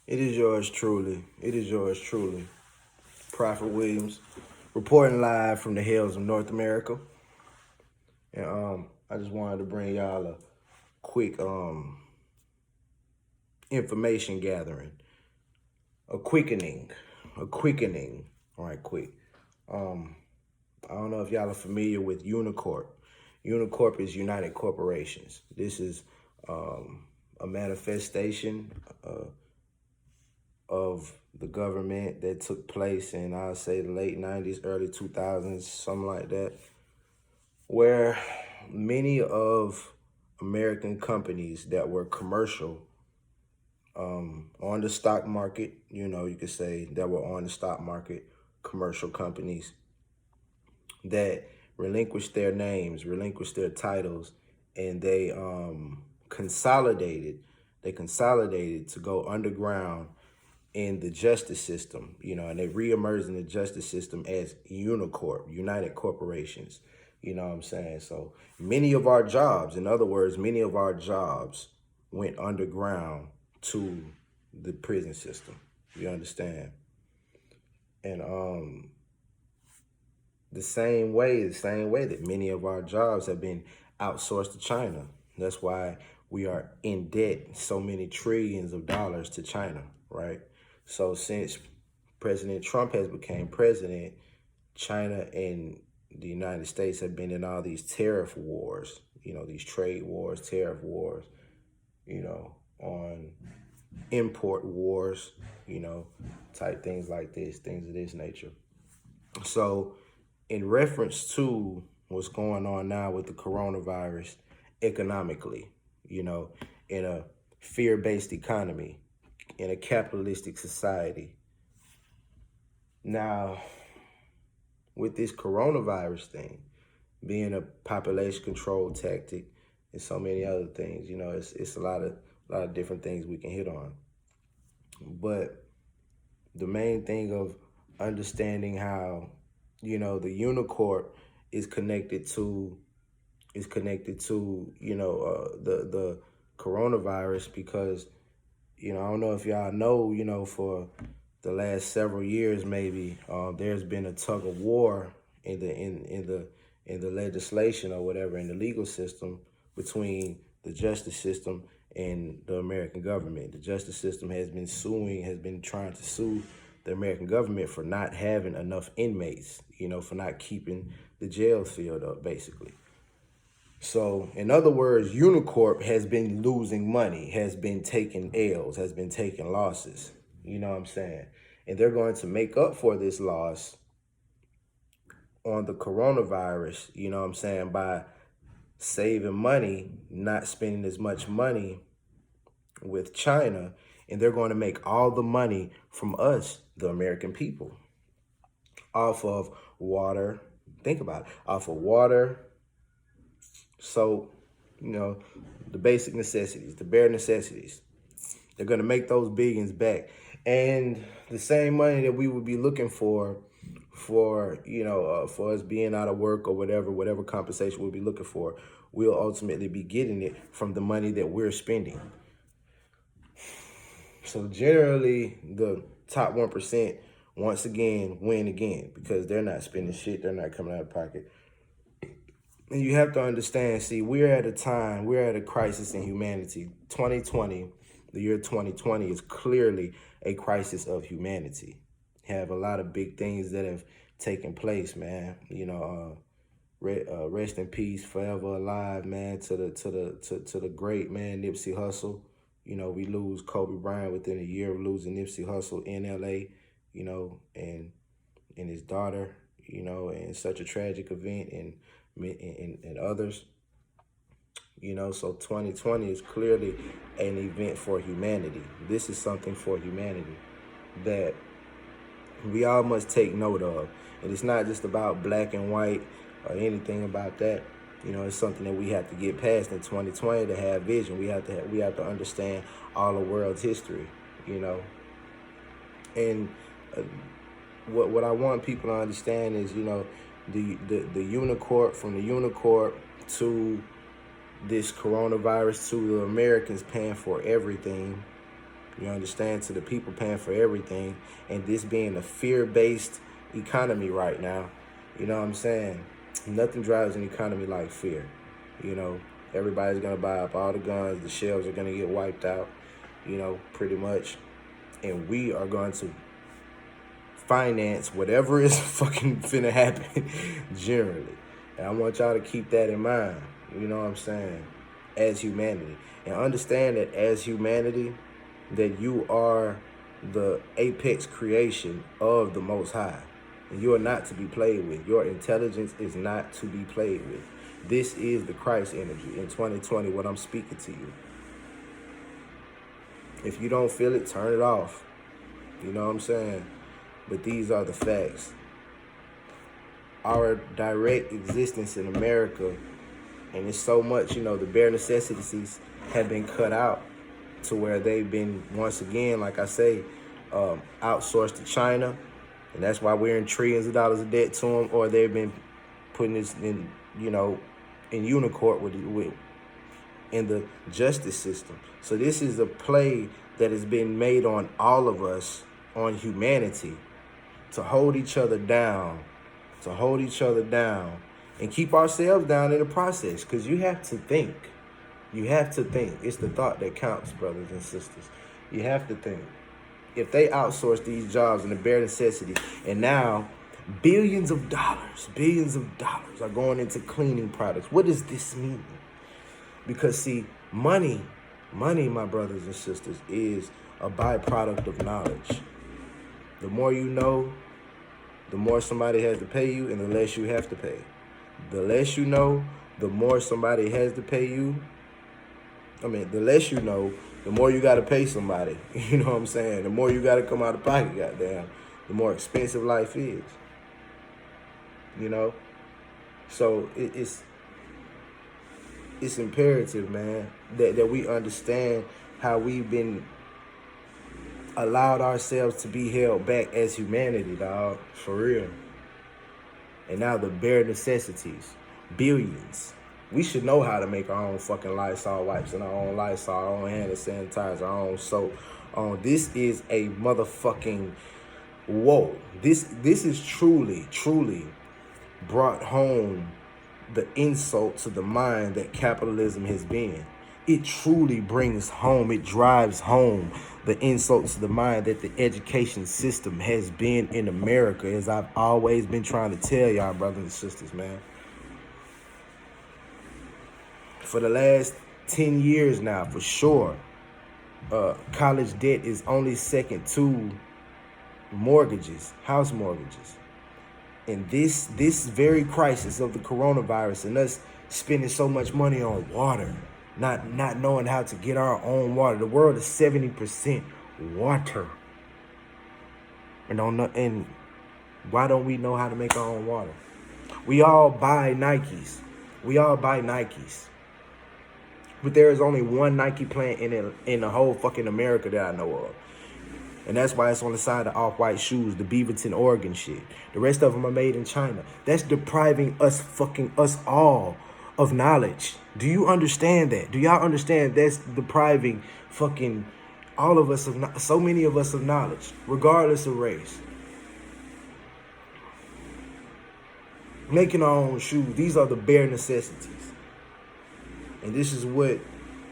It is yours truly. It is yours truly. Prophet Williams, reporting live from the hills of North America. And I just wanted to bring y'all a quick information gathering, a quickening, a quickening. All right, quick. Um, I don't know if y'all are familiar with Unicorp. Unicorp is United Corporations. This is a manifestation of the government that took place in, I'll say, the late 90s, early 2000s, something like that, where many of American companies that were commercial on the stock market, you could say that were on the stock market, commercial companies that relinquished their names, relinquished their titles, and they consolidated. They consolidated to go underground in the justice system, and they reemerged in the justice system as Unicorp, United Corporations. You know what I'm saying? So many of our jobs, in other words, many of our jobs went underground to the prison system. You understand? And the same way that many of our jobs have been outsourced to China. That's why we are in debt so many trillions of dollars to China, right? So since President Trump has become president, China and the United States have been in all these tariff wars, these trade wars, tariff wars, on import wars, type things like this, things of this nature. So, in reference to what's going on now with the coronavirus economically, you know, in a fear based economy, in a capitalistic society. Now, with this coronavirus thing being a population control tactic and so many other things, it's a lot of different things we can hit on. But the main thing of understanding how the Unicorp is connected to the coronavirus, because I don't know if y'all know, for the last several years maybe, there's been a tug of war in the legislation or whatever, in the legal system, between the justice system and the American government. The justice system has been trying to sue the American government for not having enough inmates, for not keeping the jail filled up, basically. So, in other words, Unicorp has been losing money, has been taking L's, has been taking losses. You know what I'm saying? And they're going to make up for this loss on the coronavirus, you know what I'm saying, by saving money, not spending as much money with China, and they're going to make all the money from us, the American people, off of water. Think about it, off of water, soap, the basic necessities, the bare necessities. They're going to make those billions back. And the same money that we would be looking for us being out of work or whatever compensation we'll be looking for, we'll ultimately be getting it from the money that we're spending. So generally, the top 1%, once again, win again, because they're not spending shit. They're not coming out of pocket. And you have to understand, see, we're at a crisis in humanity. 2020, the year 2020 is clearly a crisis of humanity. Have a lot of big things that have taken place, man. Rest in peace, forever alive, man, to the great man Nipsey Hussle. We lose Kobe Bryant within a year of losing Nipsey Hussle in LA, and his daughter, in such a tragic event, and others. So 2020 is clearly an event for humanity. This is something for humanity that we all must take note of. And it's not just about black and white or anything about that. It's something that we have to get past in 2020 to have vision. We have to understand all the world's history, And what I want people to understand is, the Unicorp, from the Unicorp to this coronavirus, to the Americans paying for everything, You understand? To the people paying for everything, and this being a fear-based economy right now. You know what I'm saying? Nothing drives an economy like fear. You know, everybody's gonna buy up all the guns. The shelves are gonna get wiped out. You know, pretty much, and we are going to finance whatever is fucking finna happen generally. And I want y'all to keep that in mind. You know what I'm saying? As humanity, and understand that as humanity, that you are the apex creation of the Most High. And you are not to be played with. Your intelligence is not to be played with. This is the Christ energy in 2020, what I'm speaking to you. If you don't feel it, turn it off. You know what I'm saying? But these are the facts. Our direct existence in America, and it's so much, you know, the bare necessities have been cut out to where they've been, once again, like I say, outsourced to China. And that's why we're in trillions of dollars of debt to them, or they've been putting this in, you know, in Unicorp in the justice system. So this is a play that has been made on all of us, on humanity, to hold each other down, and keep ourselves down in the process. Because you have to think. You have to think. It's the thought that counts, brothers and sisters. You have to think. If they outsource these jobs and the bare necessity, and now billions of dollars are going into cleaning products. What does this mean? Because see, money, my brothers and sisters, is a byproduct of knowledge. The more you know, the more somebody has to pay you, and the less you have to pay. The less you know, the more somebody has to pay you. The less you know, the more you got to pay somebody. You know what I'm saying? The more you got to come out of pocket, goddamn, the more expensive life is. You know? So it's imperative, man, that we understand how we've been allowed ourselves to be held back as humanity, dog, for real. And now the bare necessities, billions. We should know how to make our own fucking Lysol wipes and our own Lysol, our own hand sanitizer, our own soap. This is a motherfucking whoa. This is truly brought home the insult to the mind that capitalism has been. It truly brings home, it drives home the insult to the mind that the education system has been in America, as I've always been trying to tell y'all, brothers and sisters, man. For the last 10 years now, for sure, college debt is only second to mortgages, house mortgages. And this very crisis of the coronavirus and us spending so much money on water, not knowing how to get our own water. The world is 70% water. And why don't we know how to make our own water? We all buy Nikes. But there is only one Nike plant in the whole fucking America that I know of. And that's why it's on the side of off-white shoes, the Beaverton, Oregon shit. The rest of them are made in China. That's depriving us all of knowledge. Do you understand that? Do y'all understand that's depriving fucking all of us of, so many of us, of knowledge, regardless of race? Making our own shoes. These are the bare necessities. And this is what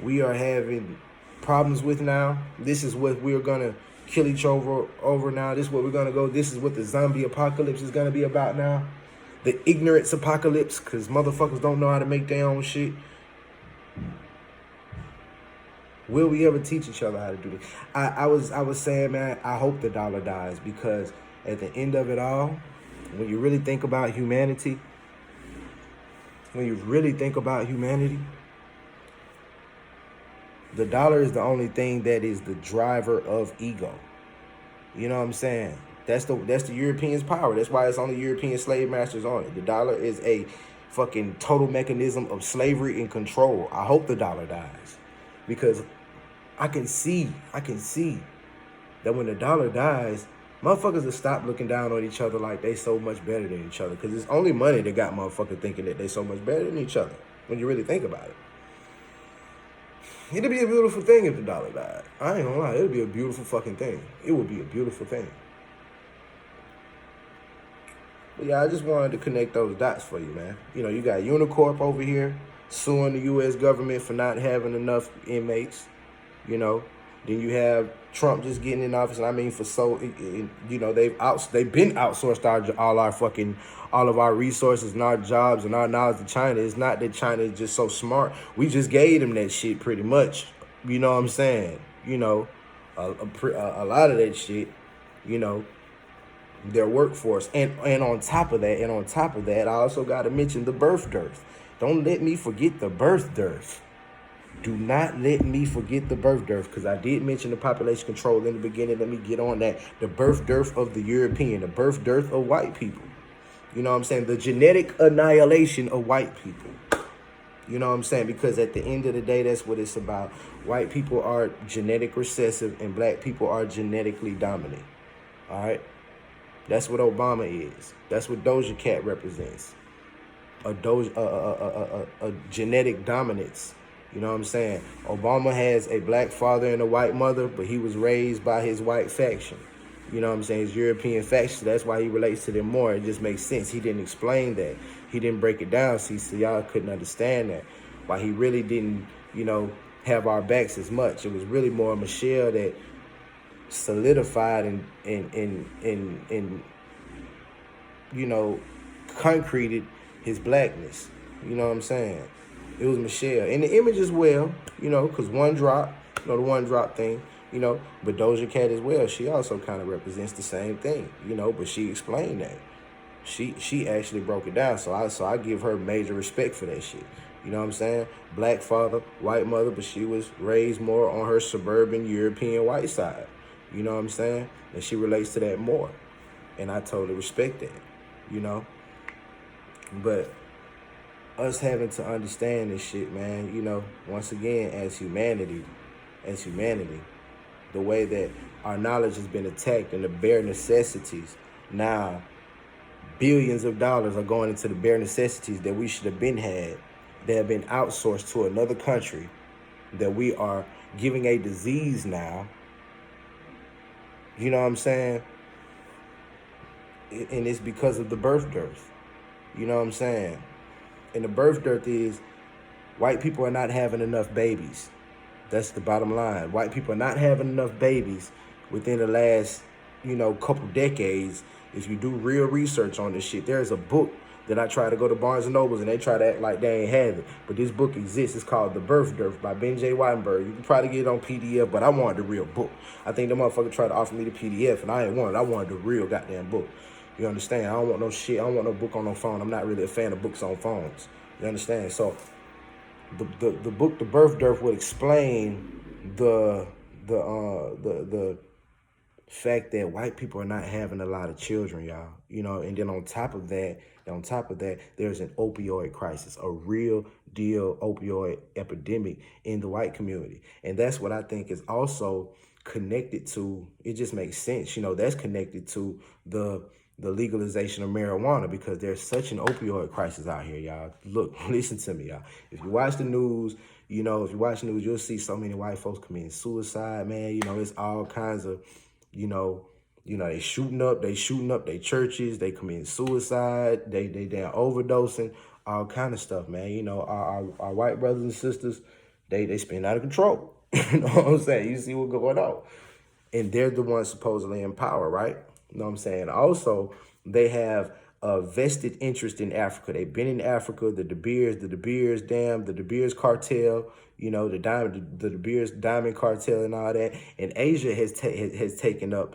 we are having problems with now. This is what we're going to kill each other over now. This is what we're going to go. This is what the zombie apocalypse is going to be about now. The ignorance apocalypse, because motherfuckers don't know how to make their own shit. Will we ever teach each other how to do this? I was saying, man, I hope the dollar dies, because at the end of it all, when you really think about humanity, the dollar is the only thing that is the driver of ego. You know what I'm saying? That's the Europeans' power. That's why it's only European slave masters on it. The dollar is a fucking total mechanism of slavery and control. I hope the dollar dies, because I can see that when the dollar dies, motherfuckers will stop looking down on each other like they so much better than each other. Because it's only money that got motherfuckers thinking that they so much better than each other, when you really think about it. It'd be a beautiful thing if the dollar died. I ain't gonna lie. It'd be a beautiful fucking thing. It would be a beautiful thing. But yeah, I just wanted to connect those dots for you, man. You know, you got Unicorp over here suing the U.S. government for not having enough inmates. You know, then you have Trump just getting in office, and I mean for you know, they've been outsourced all of our resources and our jobs and our knowledge to China. It's not that China is just so smart. We just gave them that shit pretty much. You know what I'm saying? You know, a lot of that shit. You know, their workforce, and on top of that, I also got to mention the birth dearth. Don't let me forget the birth dearth. Do not let me forget the birth dearth, because I did mention the population control in the beginning. Let me get on that. The birth dearth of the European, the birth dearth of white people. You know what I'm saying? The genetic annihilation of white people. You know what I'm saying? Because at the end of the day, that's what it's about. White people are genetic recessive and black people are genetically dominant. All right? That's what Obama is. That's what Doja Cat represents. A genetic dominance. You know what I'm saying? Obama has a black father and a white mother, but he was raised by his white faction. You know what I'm saying? His European faction. That's why he relates to them more. It just makes sense. He didn't explain that. He didn't break it down. See, so y'all couldn't understand that. Why he really didn't, you know, have our backs as much. It was really more Michelle that solidified and you know, concreted his blackness. You know what I'm saying? It was Michelle. And the image as well, you know, because one drop, you know, the one drop thing, you know, but Doja Cat as well, she also kind of represents the same thing, you know, but she explained that. She actually broke it down. So I give her major respect for that shit. You know what I'm saying? Black father, white mother, but she was raised more on her suburban European white side. You know what I'm saying? And she relates to that more. And I totally respect that, you know? But us having to understand this shit, man, you know, once again, as humanity, the way that our knowledge has been attacked and the bare necessities, now billions of dollars are going into the bare necessities that we should have been had, that have been outsourced to another country, that we are giving a disease now. You know what I'm saying? And it's because of the birth dearth. You know what I'm saying? And the birth dearth is white people are not having enough babies. That's the bottom line. White people are not having enough babies within the last, you know, couple decades. If you do real research on this shit, there's a book that I try to go to Barnes & Nobles and they try to act like they ain't have it. But this book exists. It's called The Birth Dearth by Ben J. Weinberg. You can probably get it on PDF, but I wanted the real book. I think the motherfucker tried to offer me the PDF and I ain't want it. I wanted the real goddamn book. You understand? I don't want no shit. I don't want no book on no phone. I'm not really a fan of books on phones. You understand? So the book, The Birth Dearth, would explain the fact that white people are not having a lot of children, y'all. You know, and then on top of that, there's an opioid crisis, a real deal opioid epidemic in the white community. And that's what I think is also connected to, it just makes sense. You know, that's connected to the legalization of marijuana, because there's such an opioid crisis out here, y'all. Look, listen to me, y'all. If you watch the news, you know, you'll see so many white folks committing suicide, man. You know, it's all kinds of, you know, they shooting up their churches, they committing suicide, they damn overdosing, all kind of stuff, man. You know, our white brothers and sisters, they spin out of control. You know what I'm saying? You see what's going on. And they're the ones supposedly in power, right? You know what I'm saying? Also, they have a vested interest in Africa. They've been in Africa, the De Beers Dam, the De Beers cartel, you know, the De Beers diamond cartel and all that. And Asia has taken up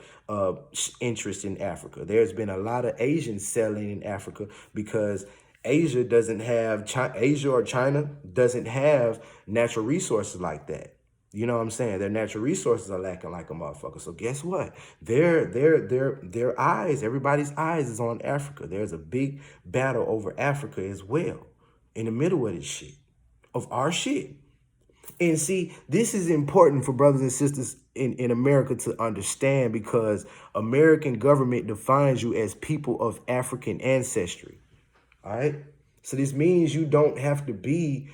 interest in Africa. There's been a lot of Asians selling in Africa because Asia or China doesn't have natural resources like that. You know what I'm saying? Their natural resources are lacking like a motherfucker. So guess what? Their eyes, everybody's eyes is on Africa. There's a big battle over Africa as well, in the middle of this shit, of our shit. And see, this is important for brothers and sisters in America to understand, because American government defines you as people of African ancestry. All right? So this means you don't have to be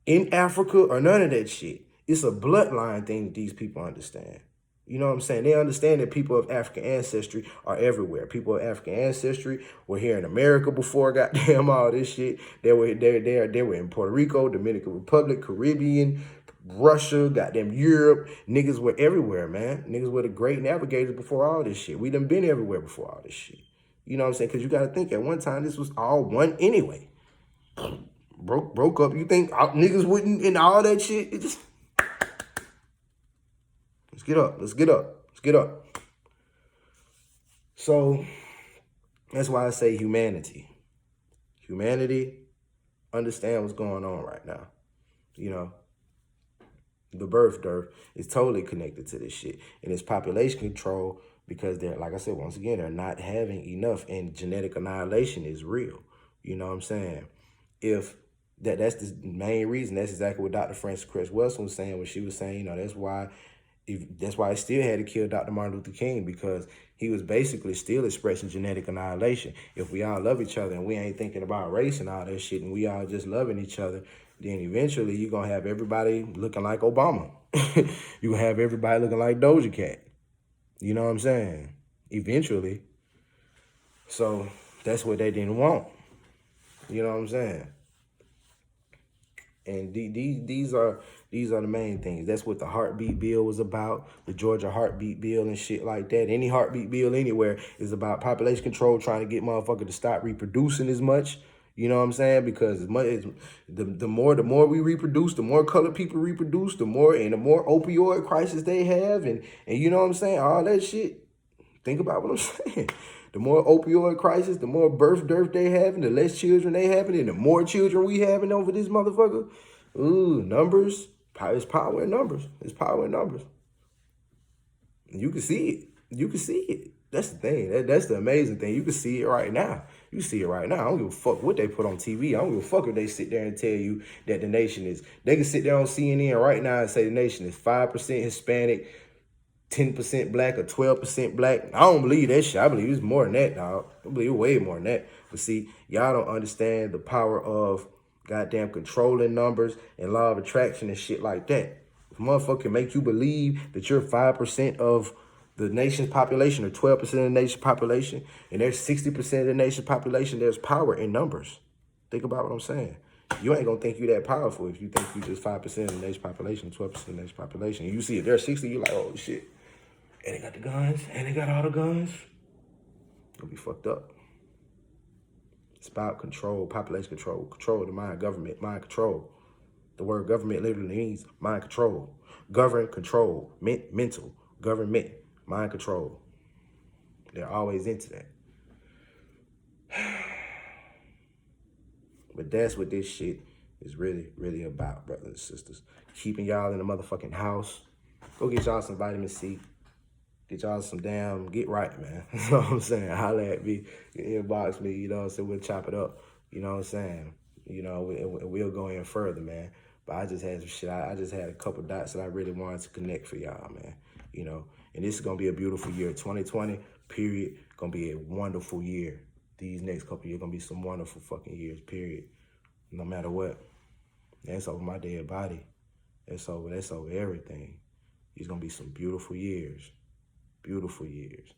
in Africa or none of that shit. It's a bloodline thing that these people understand. You know what I'm saying? They understand that people of African ancestry are everywhere. People of African ancestry were here in America before goddamn all this shit. They were in Puerto Rico, Dominican Republic, Caribbean, Russia, goddamn Europe. Niggas were everywhere, man. Niggas were the great navigators before all this shit. We done been everywhere before all this shit. You know what I'm saying? Because you got to think, at one time, this was all one anyway. Broke up. You think niggas wouldn't, and all that shit? It just... Let's get up. Let's get up. Let's get up. So that's why I say humanity. Humanity, understand what's going on right now. You know, the birth dearth is totally connected to this shit. And it's population control because they're, like I said, once again, they're not having enough, and genetic annihilation is real. You know what I'm saying? If that's the main reason, that's exactly what Dr. Frances Cress Welsing was saying when she was saying, you know, that's why it still had to kill Dr. Martin Luther King, because he was basically still expressing genetic annihilation. If we all love each other and we ain't thinking about race and all that shit, and we all just loving each other, then eventually you're going to have everybody looking like Obama. You're going to have everybody looking like Doja Cat. You know what I'm saying? Eventually. So that's what they didn't want. You know what I'm saying? And these are the main things. That's what the heartbeat bill was about, the Georgia heartbeat bill and shit like that. Any heartbeat bill anywhere is about population control, trying to get motherfuckers to stop reproducing as much. You know what I'm saying? Because the more we reproduce, the more colored people reproduce, the more opioid crisis they have, and you know what I'm saying? All that shit. Think about what I'm saying. The more opioid crisis, the more birth dearth they having, the less children they having, and the more children we having over this motherfucker. Ooh, numbers. It's power in numbers. It's power in numbers. You can see it. You can see it. That's the thing. That's the amazing thing. You can see it right now. You see it right now. I don't give a fuck what they put on TV. I don't give a fuck if they sit there and tell you that the nation is... They can sit there on CNN right now and say the nation is 5% Hispanic, 10% black, or 12% black. I don't believe that shit. I believe it's more than that, dog. I believe it's way more than that. But see, y'all don't understand the power of goddamn controlling numbers and law of attraction and shit like that. If motherfucker can make you believe that you're 5% of the nation's population or 12% of the nation's population, and there's 60% of the nation's population, there's power in numbers. Think about what I'm saying. You ain't gonna think you that powerful if you think you just 5% of the nation's population, 12% of the nation's population. And you see it, there's 60, you're like, oh shit. And they got the guns, and they got all the guns. You'll be fucked up. It's about control, population control, control of the mind, government, mind control. The word government literally means mind control. Govern, control, mental, government, mind control. They're always into that. But that's what this shit is really, really about, brothers and sisters. Keeping y'all in the motherfucking house. Go get y'all some vitamin C. Get y'all some damn, get right, man. You know what I'm saying? Holla at me, inbox me, you know what I'm saying? We'll chop it up, you know what I'm saying? You know, we'll go in further, man. But I just had some shit, I just had a couple dots that I really wanted to connect for y'all, man. You know, and this is going to be a beautiful year. 2020, period, going to be a wonderful year. These next couple years going to be some wonderful fucking years, period. No matter what. That's over my dead body. That's over everything. It's going to be some beautiful years. Beautiful years.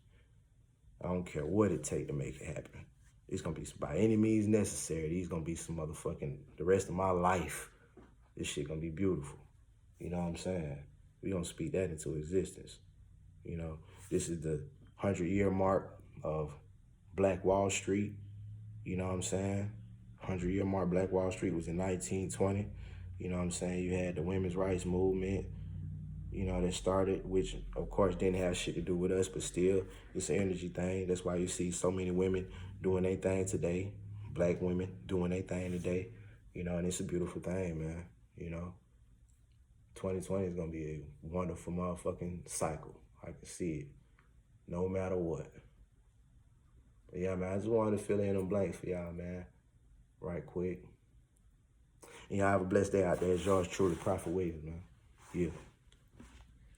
I don't care what it take to make it happen. It's going to be, by any means necessary, these going to be some motherfucking, the rest of my life, this shit going to be beautiful. You know what I'm saying? We going to speak that into existence. You know, this is the 100-year mark of Black Wall Street. You know what I'm saying? 100-year mark, Black Wall Street was in 1920. You know what I'm saying? You had the women's rights movement, you know, that started, which of course didn't have shit to do with us, but still, it's an energy thing. That's why you see so many women doing their thing today, Black women doing their thing today, you know, and it's a beautiful thing, man. You know, 2020 is going to be a wonderful motherfucking cycle. I can see it, no matter what. But yeah, man, I just wanted to fill in them blanks for y'all, man, right quick. And y'all have a blessed day out there. It's yours truly, Prophet Williams, man. Yeah.